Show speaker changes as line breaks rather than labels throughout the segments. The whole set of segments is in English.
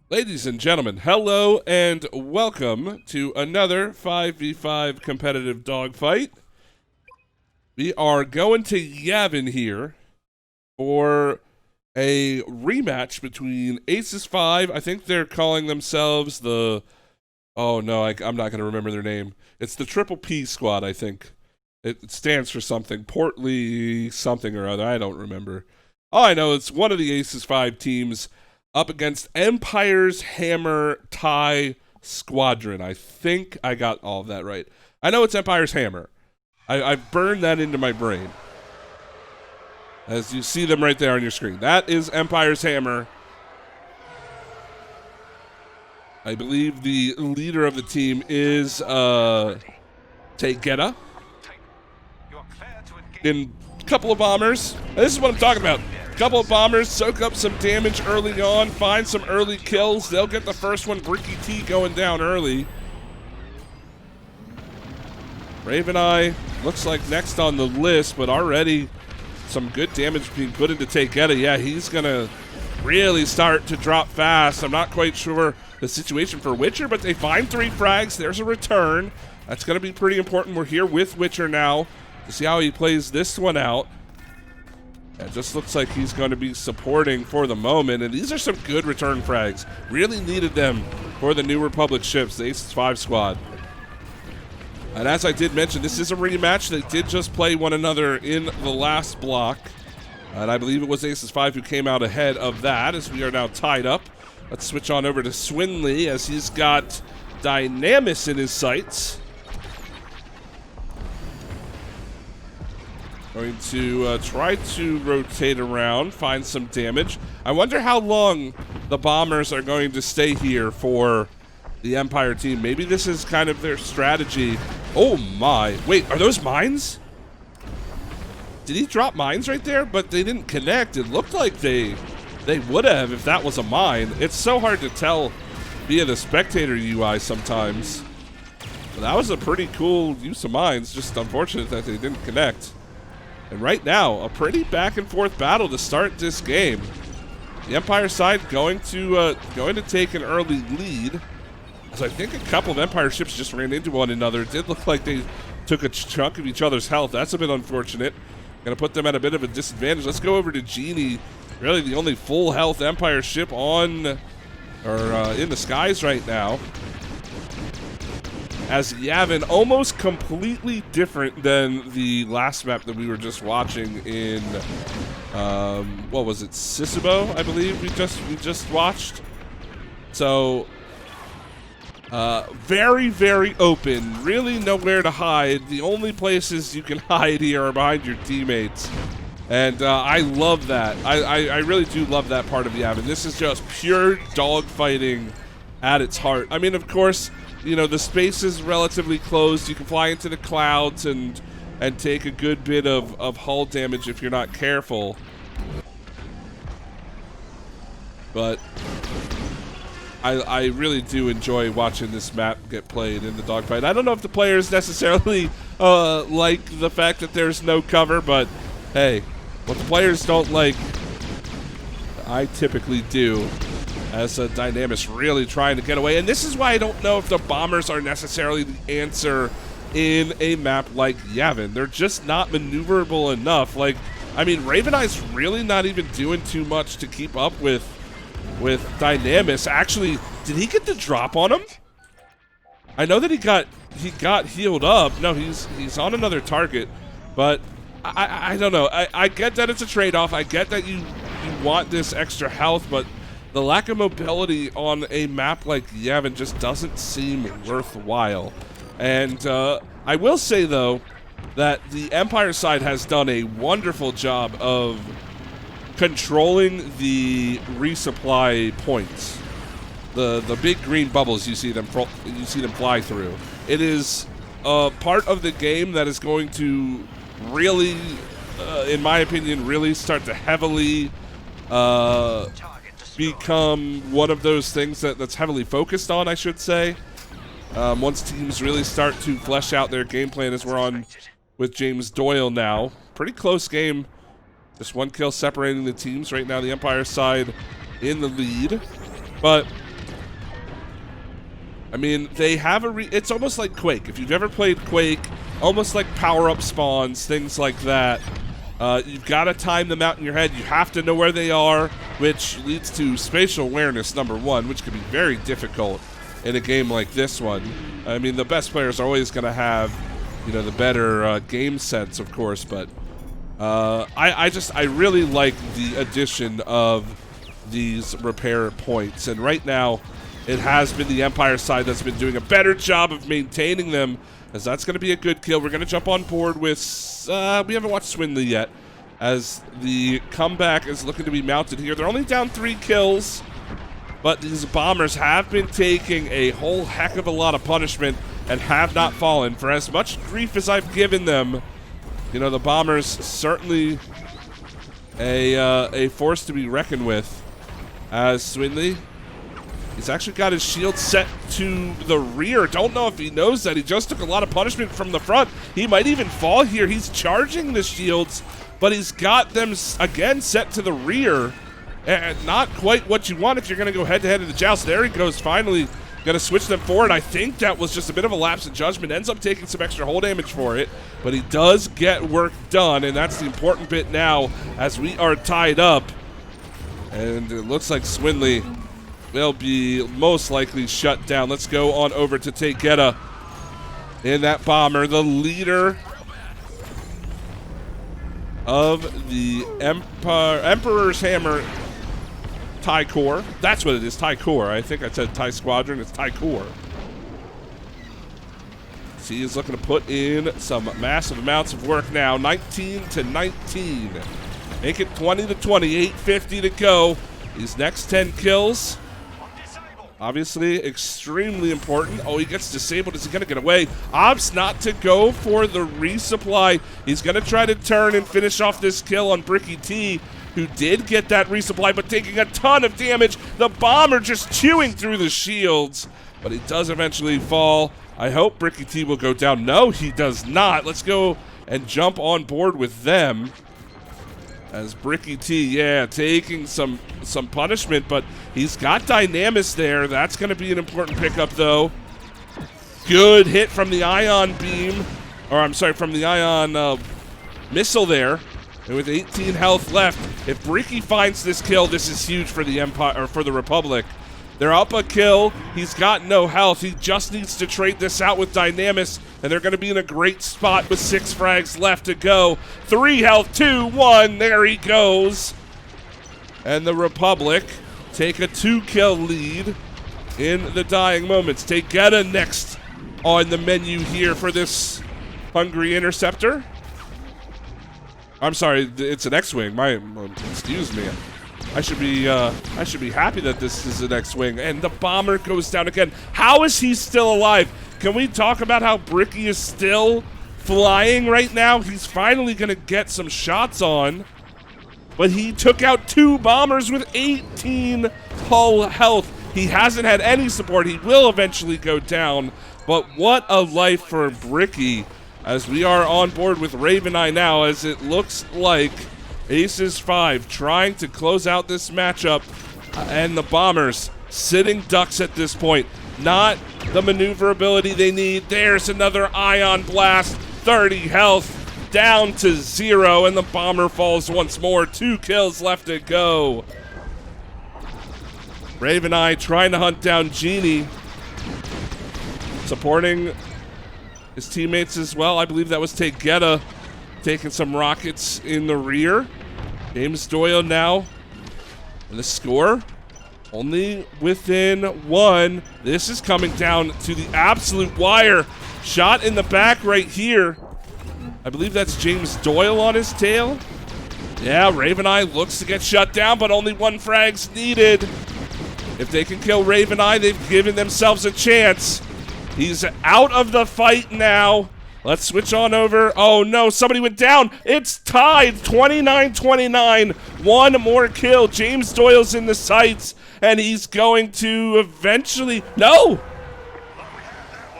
Ladies and gentlemen, hello and welcome to another 5v5 competitive dogfight. We are going to Yavin here for a rematch between Aces5. I think they're calling themselves the... Oh no, I'm not going to remember their name. It's the Triple P squad, I think. It stands for something. Portly something or other. I don't remember. All I know is one of the Aces5 teams up against Empire's Hammer TIE Squadron. I think I got all of that right. I know it's Empire's Hammer. I've burned that into my brain. As you see them right there on your screen. That is Empire's Hammer. I believe the leader of the team is Tegeta. In a couple of bombers. This is what I'm talking about. Couple of bombers, soak up some damage early on, find some early kills. They'll get the first one. Bricky T going down early. Raven Eye looks like next on the list, but already some good damage being put into Tegeta. Yeah, he's going to really start to drop fast. I'm not quite sure the situation for Witcher, but they find 3 frags. There's a return. That's going to be pretty important. We're here with Witcher now to see how he plays this one out. It just looks like he's going to be supporting for the moment, and these are some good return frags. Really needed them for the New Republic ships, the Aces5 squad. And as I did mention, this is a rematch. They did just play one another in the last block, and I believe it was Aces5 who came out ahead of that, as we are now tied up. Let's switch on over to Swinley, as he's got Dynamis in his sights. Going to try to rotate around, find some damage. I wonder how long the bombers are going to stay here for the Empire team. Maybe this is kind of their strategy. Oh my. Wait, are those mines? Did he drop mines right there? But they didn't connect. It looked like they would have if that was a mine. It's so hard to tell via the spectator UI sometimes. But that was a pretty cool use of mines. Just unfortunate that they didn't connect. And right now, a pretty back and forth battle to start this game. The Empire side going to take an early lead, as I think a couple of Empire ships just ran into one another. It did look like they took a chunk of each other's health. That's a bit unfortunate. Going to put them at a bit of a disadvantage. Let's go over to Genie, really the only full health Empire ship on or in the skies right now. As Yavin, almost completely different than the last map that we were just watching in, what was it, Sisebo, I believe we just watched. So, very, very open, really nowhere to hide. The only places you can hide here are behind your teammates. And I love that. I really do love that part of Yavin. This is just pure dogfighting at its heart. I mean, of course, you know, the space is relatively closed. You can fly into the clouds and take a good bit of hull damage if you're not careful. But I really do enjoy watching this map get played in the dogfight. I don't know if the players necessarily like the fact that there's no cover, but hey, what the players don't like, I typically do. As Dynamis really trying to get away. And this is why I don't know if the bombers are necessarily the answer in a map like Yavin. They're just not maneuverable enough. Like, I mean, Raven Eye's really not even doing too much to keep up with Dynamis. Actually, did he get the drop on him? I know that he got healed up. No, he's on another target. But I don't know. I get that it's a trade-off. I get that you want this extra health, but the lack of mobility on a map like Yavin just doesn't seem worthwhile. And I will say, though, that the Empire side has done a wonderful job of controlling the resupply points. The big green bubbles you see them fly through. It is a part of the game that is going to really, in my opinion, really start to heavily become one of those things that's heavily focused on, I should say. Once teams really start to flesh out their game plan, as we're on with James Doyle now. Pretty close game. Just one kill separating the teams. Right now the Empire side in the lead. But I mean, they have it's almost like Quake. If you've ever played Quake, almost like power-up spawns, things like that. You've got to time them out in your head. You have to know where they are, which leads to spatial awareness, number one, which can be very difficult in a game like this one. I mean, the best players are always going to have, you know, the better game sense, of course, but I really like the addition of these repair points. And right now, it has been the Empire side that's been doing a better job of maintaining them, as that's going to be a good kill. We're going to jump on board with, we haven't watched Swinley yet, as the comeback is looking to be mounted here. They're only down 3 kills, but these bombers have been taking a whole heck of a lot of punishment and have not fallen. For as much grief as I've given them, you know, the bombers certainly a force to be reckoned with. As Swinley, he's actually got his shield set to the rear. Don't know if he knows that. He just took a lot of punishment from the front. He might even fall here. He's charging the shields, but he's got them, again, set to the rear. And not quite what you want if you're going to go head-to-head in the joust. There he goes, finally going to switch them forward. I think that was just a bit of a lapse in judgment. Ends up taking some extra hull damage for it, but he does get work done, and that's the important bit now as we are tied up. And it looks like Swinley will be most likely shut down. Let's go on over to Tegeta in that bomber, the leader of the Emperor's Hammer TIE Corps. That's what it is, TIE Corps. I think I said TIE Squadron. It's TIE Corps. He is looking to put in some massive amounts of work now. 19 to 19. Make it 20 to 20. 8:50 to go. These next 10 kills, obviously extremely important. Oh, he gets disabled. Is he going to get away? Opts not to go for the resupply. He's going to try to turn and finish off this kill on Bricky T, who did get that resupply, but taking a ton of damage. The bomber just chewing through the shields, but he does eventually fall. I hope Bricky T will go down. No, he does not. Let's go and jump on board with them. As Bricky T, yeah, taking some punishment, but he's got Dynamis there. That's going to be an important pickup, though. Good hit from the ion beam, or I'm sorry, from the ion missile there. And with 18 health left, if Bricky finds this kill, this is huge for the Empire, or for the Republic. They're up a kill. He's got no health. He just needs to trade this out with Dynamis, and they're going to be in a great spot with 6 frags left to go. 3 health, 2, 1. There he goes. And the Republic take a 2-kill lead in the dying moments. Tegeta next on the menu here for this Hungry Interceptor. I'm sorry, it's an X-Wing. Excuse me. I should be happy that this is an X-Wing. And the bomber goes down again. How is he still alive? Can we talk about how Bricky is still flying right now? He's finally going to get some shots on. But he took out 2 bombers with 18 hull health. He hasn't had any support. He will eventually go down. But what a life for Bricky, as we are on board with Raven Eye now, as it looks like Aces5 trying to close out this matchup, and the bombers sitting ducks at this point. Not the maneuverability they need. There's another ion blast. 30 health down to 0, and the bomber falls once more. 2 kills left to go. Raven Eye trying to hunt down Genie, supporting his teammates as well. I believe that was Tegeta taking some rockets in the rear. James Doyle now, and the score only within 1. This is coming down to the absolute wire. Shot in the back right here. I believe that's James Doyle on his tail. Yeah, Raven Eye looks to get shut down, but only 1 frag's needed. If they can kill Raven Eye, they've given themselves a chance. He's out of the fight now. Let's switch on over. Oh no, somebody went down. It's tied, 29-29. 1 more kill. James Doyle's in the sights, and he's going to eventually, no!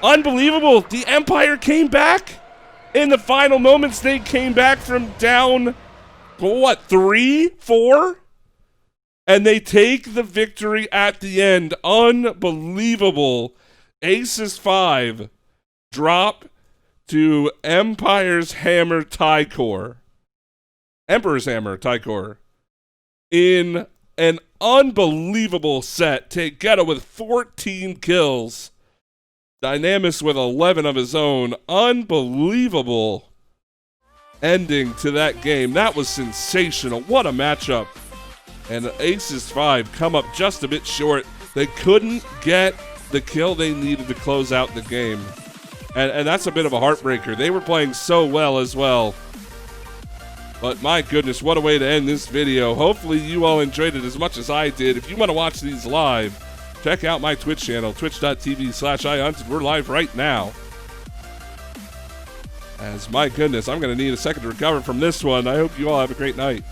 Unbelievable, the Empire came back. In the final moments, they came back from down, what, 3, 4? And they take the victory at the end. Unbelievable. Aces5 drop to Emperor's Hammer Tycor in an unbelievable set. Takegetto with 14 kills. Dynamis with 11 of his own. Unbelievable ending to that game. That was sensational. What a matchup. And the Aces5 come up just a bit short. They couldn't get the kill they needed to close out the game. And that's a bit of a heartbreaker. They were playing so well as well. But my goodness, what a way to end this video. Hopefully you all enjoyed it as much as I did. If you want to watch these live, check out my Twitch channel, twitch.tv/ihunted. We're live right now. As my goodness, I'm going to need a second to recover from this one. I hope you all have a great night.